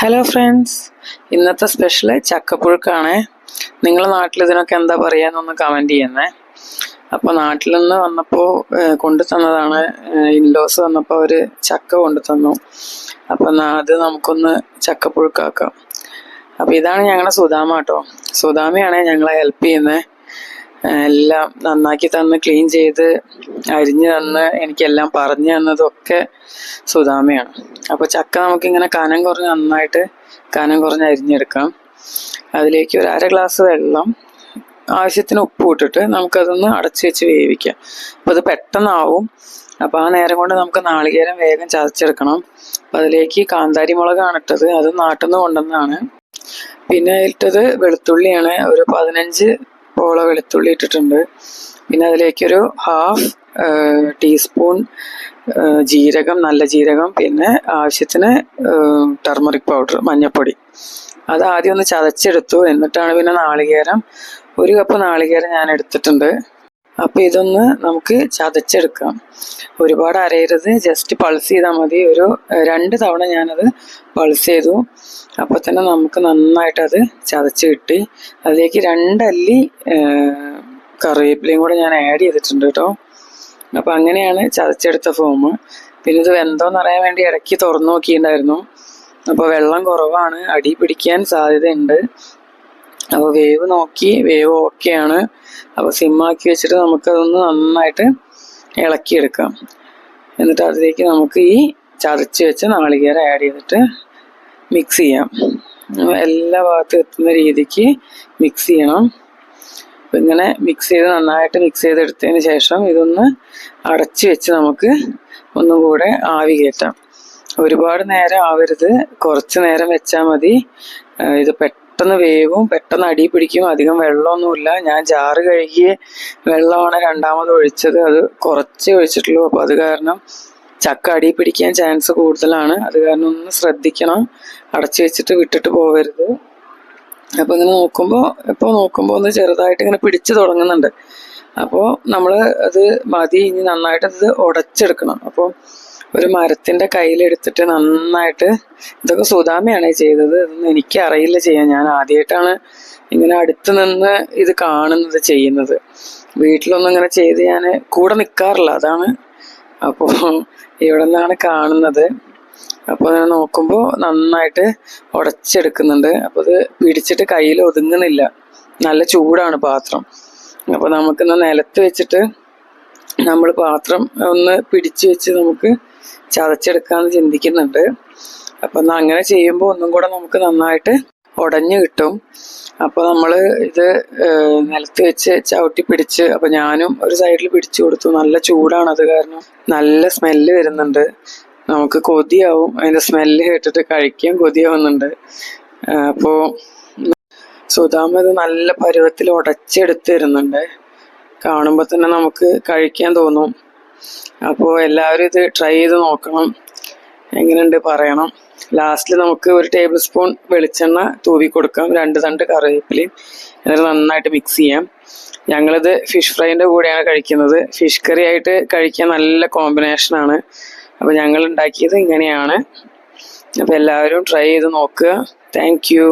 Hello friends, ഇന്നത്തെ special ചക്കപ്പുഴുക്കാണ്. നിങ്ങളുടെ നാട്ടിൽ ഇതിനൊക്കെ എന്താ പറയാന്നൊന്ന് കമൻറ്റ് ചെയ്യുന്നേ. അപ്പോൾ നാട്ടിൽ നിന്ന് വന്നപ്പോൾ കൊണ്ടു തന്നതാണ്. ഇൻലോസ് വന്നപ്പോൾ അവർ ചക്ക കൊണ്ടു തന്നു. അപ്പം അത് നമുക്കൊന്ന് ചക്കപ്പുഴുക്കാക്കാം. അപ്പോൾ ഇതാണ് ഞങ്ങളുടെ സുധാമ കേട്ടോ. സുധാമയാണ് ഞങ്ങളെ ഹെൽപ്പ് ചെയ്യുന്നത്. എല്ലാം നന്നാക്കി തന്ന് ക്ലീൻ ചെയ്ത് അരിഞ്ഞു തന്ന് എനിക്കെല്ലാം പറഞ്ഞു തന്നതൊക്കെ സുധാമയാണ്. അപ്പോൾ ചക്ക നമുക്കിങ്ങനെ നന്നായിട്ട് കനം കുറഞ്ഞ് അരിഞ്ഞെടുക്കാം. അതിലേക്ക് ഒരു 1/2 ഗ്ലാസ് വെള്ളം, ആവശ്യത്തിന് ഉപ്പ് ഇട്ടിട്ട് നമുക്കതൊന്ന് അടച്ചു വെച്ച് വേവിക്കാം. അപ്പോൾ അത് പെട്ടെന്നാവും. അപ്പോൾ ആ നേരം കൊണ്ട് നമുക്ക് നാളികേരം വേഗം ചതച്ചെടുക്കണം. അപ്പോൾ അതിലേക്ക് കാന്താരി മുളകാണ് ഇട്ടത്. അത് നാട്ടിൽ നിന്ന് കൊണ്ടുവന്നതാണ്. പിന്നെ ഇട്ടത് വെളുത്തുള്ളിയാണ്. ഒരു 15 പോള വെളുത്തുള്ളി ഇട്ടിട്ടുണ്ട്. പിന്നെ അതിലേക്കൊരു 1/2 ടീസ്പൂൺ ജീരകം, നല്ല ജീരകം, പിന്നെ ആവശ്യത്തിന് ടർമറിക് പൗഡർ, മഞ്ഞൾപ്പൊടി. അത് ആദ്യം ഒന്ന് ചതച്ചെടുത്തു. എന്നിട്ടാണ് പിന്നെ നാളികേരം, 1 കപ്പ് നാളികേരം ഞാൻ എടുത്തിട്ടുണ്ട്. അപ്പോൾ ഇതൊന്ന് നമുക്ക് ചതച്ചെടുക്കാം. ഒരുപാട് അരയരുത്, ജസ്റ്റ് പൾസ് ചെയ്താൽ മതി. ഒരു 2 തവണ ഞാനത് പൾസ് ചെയ്തു. അപ്പോൾ തന്നെ നമുക്ക് നന്നായിട്ടത് ചതച്ച് കിട്ടി. അതിലേക്ക് 2 അല്ലി കറിവേപ്പിലയും കൂടെ ഞാൻ ആഡ് ചെയ്തിട്ടുണ്ട് കേട്ടോ. അപ്പോൾ അങ്ങനെയാണ് ചതച്ചെടുത്ത ഫോം. പിന്നെ ഇത് വെന്തോന്ന് അറിയാൻ വേണ്ടി ഇടയ്ക്ക് തുറന്നു നോക്കിയിട്ടുണ്ടായിരുന്നു. അപ്പോൾ വെള്ളം കുറവാണ്, അടി പിടിക്കാൻ സാധ്യതയുണ്ട്. അപ്പോൾ വേവ് നോക്കി, വേവ് ഓക്കെയാണ്. അപ്പോൾ സിമ്മാക്കി വെച്ചിട്ട് നമുക്കതൊന്ന് നന്നായിട്ട് ഇളക്കിയെടുക്കാം. എന്നിട്ട് അതിലേക്ക് നമുക്ക് ഈ ചതച്ച് വെച്ച നാളികേരം ആഡ് ചെയ്തിട്ട് മിക്സ് ചെയ്യാം. എല്ലാ ഭാഗത്തും എത്തുന്ന രീതിക്ക് മിക്സ് ചെയ്യണം. അപ്പം ഇങ്ങനെ നന്നായിട്ട് മിക്സ് ചെയ്തെടുത്തതിന് ശേഷം ഇതൊന്ന് അടച്ച് വെച്ച് നമുക്ക് ഒന്നും കൂടെ ആവി കയറ്റാം. ഒരുപാട് നേരം ആവരുത്, കുറച്ച് നേരം വെച്ചാൽ മതി. ഇത് പെട്ടെന്ന് വേവും, പെട്ടെന്ന് അടി പിടിക്കും. അധികം വെള്ളമൊന്നുമില്ല. ഞാൻ ജാറ് കഴുകിയ വെള്ളമാണ് രണ്ടാമത് ഒഴിച്ചത്. അത് കുറച്ചേ ഒഴിച്ചിട്ടുള്ളൂ. അപ്പോൾ അത് കാരണം ചക്ക അടി പിടിക്കാൻ ചാൻസ് കൂടുതലാണ്. അത് കാരണം ഒന്ന് ശ്രദ്ധിക്കണം. അടച്ചു വെച്ചിട്ട് വിട്ടിട്ട് പോകരുത്. അപ്പോൾ ഇങ്ങനെ നോക്കുമ്പോൾ ഒന്ന് ചെറുതായിട്ട് ഇങ്ങനെ പിടിച്ചു തുടങ്ങുന്നുണ്ട്. അപ്പോൾ നമ്മൾ അത് മതി, ഇനി നന്നായിട്ട് ഇത് ഉടച്ചെടുക്കണം. അപ്പോൾ ഒരു മരത്തിൻ്റെ കയ്യിലെടുത്തിട്ട് നന്നായിട്ട്, ഇതൊക്കെ സുധാമയാണ് ചെയ്തത്. ഇതൊന്നും എനിക്കറിയില്ല ചെയ്യാൻ. ഞാൻ ആദ്യമായിട്ടാണ് ഇങ്ങനെ അടുത്ത് നിന്ന് ഇത് കാണുന്നത്, ചെയ്യുന്നത്. വീട്ടിലൊന്നും ഇങ്ങനെ ചെയ്ത് ഞാൻ കൂടെ നിൽക്കാറില്ല, അതാണ്. അപ്പോൾ ഇവിടെ നിന്നാണ് കാണുന്നത്. അപ്പോൾ അങ്ങനെ നോക്കുമ്പോൾ നന്നായിട്ട് ഉടച്ചെടുക്കുന്നുണ്ട്. അപ്പോൾ ഇത് പിടിച്ചിട്ട് കയ്യിൽ ഒതുങ്ങുന്നില്ല, നല്ല ചൂടാണ് പാത്രം. അപ്പോൾ നമുക്കിന്ന് നിലത്ത് വെച്ചിട്ട് നമ്മൾ പാത്രം ഒന്ന് പിടിച്ചു വെച്ച് നമുക്ക് ചതച്ചെടുക്കാമെന്ന് ചിന്തിക്കുന്നുണ്ട്. അപ്പം അങ്ങനെ ചെയ്യുമ്പോൾ ഒന്നും കൂടെ നമുക്ക് നന്നായിട്ട് ഉടഞ്ഞു കിട്ടും. അപ്പോൾ നമ്മൾ ഇത് നിലത്ത് വെച്ച് ചവിട്ടി പിടിച്ച്, അപ്പോൾ ഞാനും ഒരു സൈഡിൽ പിടിച്ചു കൊടുത്തു. നല്ല ചൂടാണ്, അത് കാരണം നല്ല സ്മെല്ല് വരുന്നുണ്ട്. നമുക്ക് കൊതിയാവും, അതിൻ്റെ സ്മെല്ല് കേട്ടിട്ട് കഴിക്കാൻ കൊതിയാവുന്നുണ്ട്. അപ്പോൾ സുധാമ ഇത് നല്ല പരുവത്തിൽ ഉടച്ചെടുത്ത് തരുന്നുണ്ട്. കാണുമ്പോൾ തന്നെ നമുക്ക് കഴിക്കാൻ തോന്നും. അപ്പോൾ എല്ലാവരും ഇത് ട്രൈ ചെയ്ത് നോക്കണം, എങ്ങനെയുണ്ട് പറയണം. ലാസ്റ്റിൽ നമുക്ക് 1 ടേബിൾ സ്പൂൺ വെളിച്ചെണ്ണ തൂവി കൊടുക്കാം, 2 തണ്ട് കറിവേപ്പിലയും. എന്നിട്ട് നന്നായിട്ട് മിക്സ് ചെയ്യാം. ഞങ്ങളിത് ഫിഷ് ഫ്രൈൻ്റെ കൂടെയാണ് കഴിക്കുന്നത്. ഫിഷ് കറി ആയിട്ട് കഴിക്കാൻ നല്ല കോമ്പിനേഷനാണ്. അപ്പോൾ ഞങ്ങൾ ഉണ്ടാക്കിയത് ഇങ്ങനെയാണ്. അപ്പോൾ എല്ലാവരും ട്രൈ ചെയ്ത് നോക്കുക. Thank you.